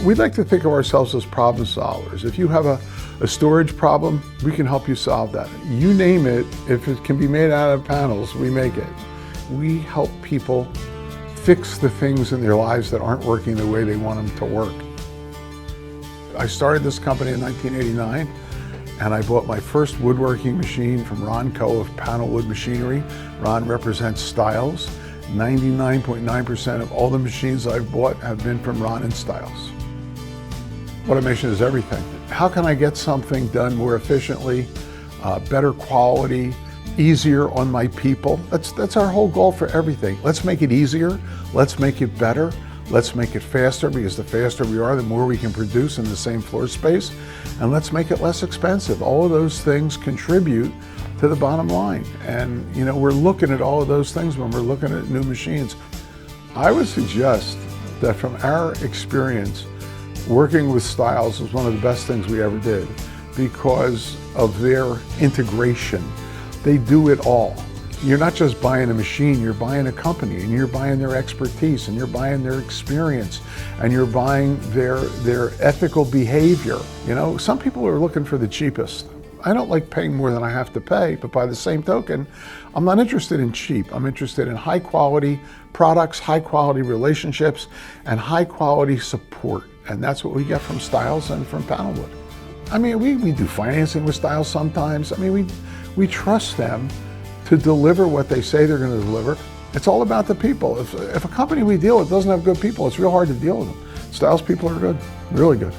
We'd like to think of ourselves as problem solvers. If you have a storage problem, we can help you solve that. You name it, if it can be made out of panels, we make it. We help people fix the things in their lives that aren't working the way they want them to work. I started this company in 1989, and I bought my first woodworking machine from Ron Coe of Panel Wood Machinery. Ron represents Stiles. 99.9% of all the machines I've bought have been from Ron and Stiles. Automation is everything. How can I get something done more efficiently, better quality, easier on my people? That's our whole goal for everything. Let's make it easier, let's make it better, let's make it faster, because the faster we are, the more we can produce in the same floor space, and let's make it less expensive. All of those things contribute to the bottom line. And we're looking at all of those things when we're looking at new machines. I would suggest that from our experience, working with Stiles was one of the best things we ever did because of their integration. They do it all. You're not just buying a machine, you're buying a company, and you're buying their expertise, and you're buying their experience, and you're buying their ethical behavior. Some people are looking for the cheapest. I don't like paying more than I have to pay, but by the same token, I'm not interested in cheap. I'm interested in high quality products, high quality relationships, and high quality support. And that's what we get from Stiles and from Panelwood. We do financing with Stiles sometimes. We trust them to deliver what they say they're going to deliver. It's all about the people. If a company we deal with doesn't have good people, it's real hard to deal with them. Stiles people are good, really good.